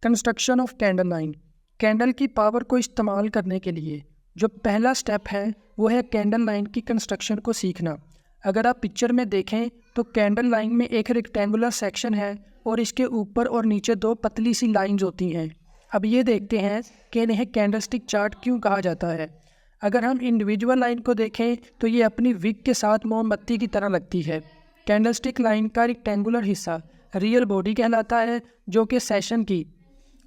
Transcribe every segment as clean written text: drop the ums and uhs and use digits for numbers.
Construction of candle line. Candle की power को इस्तेमाल करने के लिए जो पहला स्टेप है वो है कैंडल लाइन की कंस्ट्रक्शन को सीखना। अगर आप पिक्चर में देखें तो कैंडल लाइन में एक रेक्टेंगुलर सेक्शन है और इसके ऊपर और नीचे दो पतली सी लाइंस होती हैं। अब ये देखते हैं कि इन्हें कैंडलस्टिक चार्ट क्यों कहा जाता है। अगर हम इंडिविजुअल लाइन को देखें तो ये अपनी विक के साथ मोमबत्ती की तरह लगती है। कैंडलस्टिक लाइन का रेक्टेंगुलर हिस्सा रियल बॉडी कहलाता है, जो कि सेशन की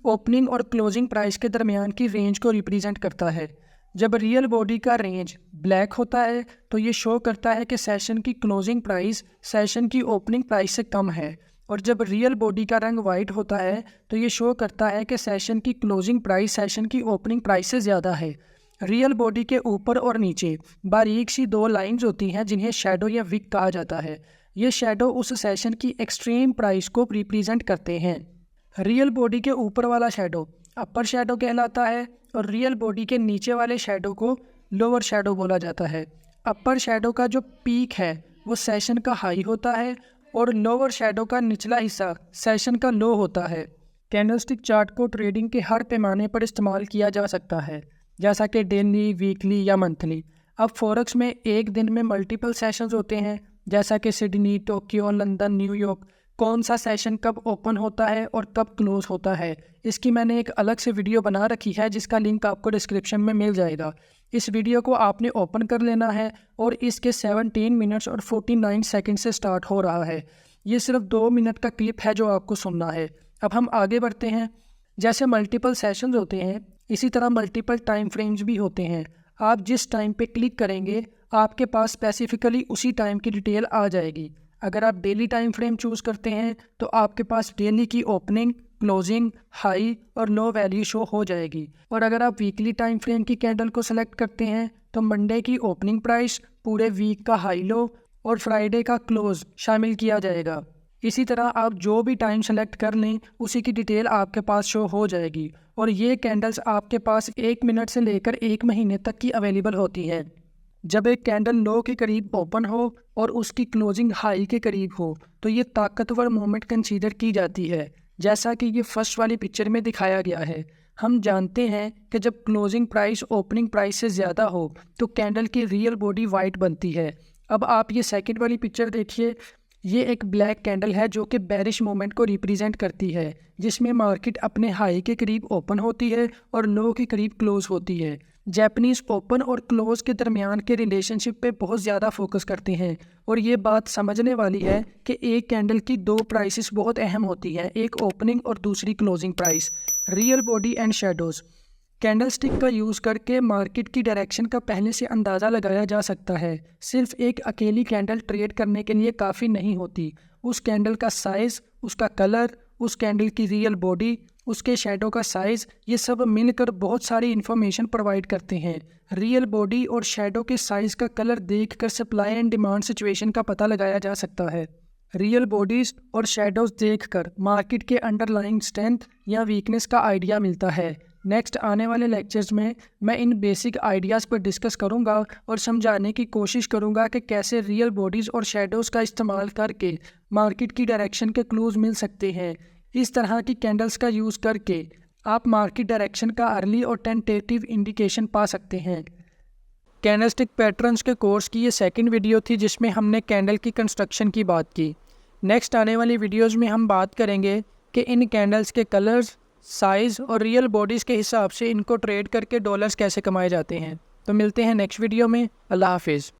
ओपनिंग और क्लोजिंग प्राइस के दरमियान की रेंज को रिप्रेजेंट करता है। जब रियल बॉडी का रेंज ब्लैक होता है तो ये शो करता है कि सेशन की क्लोजिंग प्राइस सेशन की ओपनिंग प्राइस से कम है, और जब रियल बॉडी का रंग वाइट होता है तो ये शो करता है कि सेशन की क्लोजिंग प्राइस सेशन की ओपनिंग प्राइस से ज़्यादा है। रियल बॉडी के ऊपर और नीचे बारीक सी दो लाइंस होती हैं जिन्हें शैडो या विक कहा जाता है। ये शैडो उस सेशन की एक्सट्रीम प्राइस को रिप्रेजेंट करते हैं। रियल बॉडी के ऊपर वाला शैडो अपर शैडो कहलाता है और रियल बॉडी के नीचे वाले शैडो को लोअर शैडो बोला जाता है। अपर शैडो का जो पीक है वो सेशन का हाई होता है और लोअर शैडो का निचला हिस्सा सेशन का लो होता है। कैंडलस्टिक चार्ट को ट्रेडिंग के हर पैमाने पर इस्तेमाल किया जा सकता है, जैसा कि डेली, वीकली या मंथली। अब फॉरेक्स में एक दिन में मल्टीपल सेशंस होते हैं, जैसा कि सिडनी, टोक्यो, लंदन, न्यूयॉर्क। कौन सा सेशन कब ओपन होता है और कब क्लोज होता है, इसकी मैंने एक अलग से वीडियो बना रखी है जिसका लिंक आपको डिस्क्रिप्शन में मिल जाएगा। इस वीडियो को आपने ओपन कर लेना है और इसके 17 मिनट्स और 49 सेकंड से स्टार्ट हो रहा है। ये सिर्फ 2 मिनट का क्लिप है जो आपको सुनना है। अब हम आगे बढ़ते हैं। जैसे मल्टीपल सेशंस होते हैं, इसी तरह मल्टीपल टाइम फ्रेम्स भी होते हैं। आप जिस टाइम पे क्लिक करेंगे आपके पास स्पेसिफिकली उसी टाइम की डिटेल आ जाएगी। अगर आप डेली टाइम फ्रेम चूज़ करते हैं तो आपके पास डेली की ओपनिंग, क्लोजिंग, हाई और लो वैल्यू शो हो जाएगी। और अगर आप वीकली टाइम फ्रेम की कैंडल को सेलेक्ट करते हैं तो मंडे की ओपनिंग प्राइस, पूरे वीक का हाई लो और फ्राइडे का क्लोज शामिल किया जाएगा। इसी तरह आप जो भी टाइम सेलेक्ट कर लें उसी की डिटेल आपके पास शो हो जाएगी। और ये कैंडल्स आपके पास 1 मिनट से लेकर 1 महीने तक की अवेलेबल होती हैं। जब एक कैंडल लो के करीब ओपन हो और उसकी क्लोजिंग हाई के करीब हो तो ये ताकतवर मूवमेंट कंसीडर की जाती है, जैसा कि ये फर्स्ट वाली पिक्चर में दिखाया गया है। हम जानते हैं कि जब क्लोजिंग प्राइस ओपनिंग प्राइस से ज़्यादा हो तो कैंडल की रियल बॉडी वाइट बनती है। अब आप ये सेकंड वाली पिक्चर देखिए। ये एक ब्लैक कैंडल है जो कि बेरिश मूवमेंट को रिप्रेजेंट करती है, जिसमें मार्केट अपने हाई के करीब ओपन होती है और लो के करीब क्लोज होती है। जैपनीज़ ओपन और क्लोज के दरमियान के रिलेशनशिप पे बहुत ज़्यादा फोकस करते हैं और ये बात समझने वाली है कि एक कैंडल की 2 प्राइसेस बहुत अहम होती हैं, एक ओपनिंग और दूसरी closing price. Real body and shadows. Candlestick का यूज़ करके मार्केट की डायरेक्शन का पहले से अंदाज़ा लगाया जा सकता है। सिर्फ एक अकेली कैंडल ट्रेड करने के लिए काफ़ी नहीं होती। उस कैंडल का साइज़, उसका कलर, उस कैंडल की रियल बॉडी, उसके शैडो का साइज़, ये सब मिलकर बहुत सारी इन्फॉर्मेशन प्रोवाइड करते हैं। रियल बॉडी और शैडो के साइज़ का कलर देखकर सप्लाई एंड डिमांड सिचुएशन का पता लगाया जा सकता है। रियल बॉडीज़ और शैडोज़ देखकर मार्केट के अंडरलाइंग स्ट्रेंथ या वीकनेस का आइडिया मिलता है। नेक्स्ट आने वाले लेक्चर्स में मैं इन बेसिक आइडियाज़ पर डिस्कस करूंगा और समझाने की कोशिश करूंगा कि कैसे रियल बॉडीज़ और शैडोज़ का इस्तेमाल करके मार्केट की डायरेक्शन के क्लूज मिल सकते हैं। इस तरह की कैंडल्स का यूज़ करके आप मार्केट डायरेक्शन का अर्ली और टेंटेटिव इंडिकेशन पा सकते हैं। कैंडलस्टिक पैटर्न्स के कोर्स की ये सेकंड वीडियो थी जिसमें हमने कैंडल की कंस्ट्रक्शन की बात की। नेक्स्ट आने वाली वीडियोज़ में हम बात करेंगे कि इन कैंडल्स के कलर्स, साइज़ और रियल बॉडीज़ के हिसाब से इनको ट्रेड करके डॉलर्स कैसे कमाए जाते हैं। तो मिलते हैं नेक्स्ट वीडियो में। अल्लाह हाफिज़।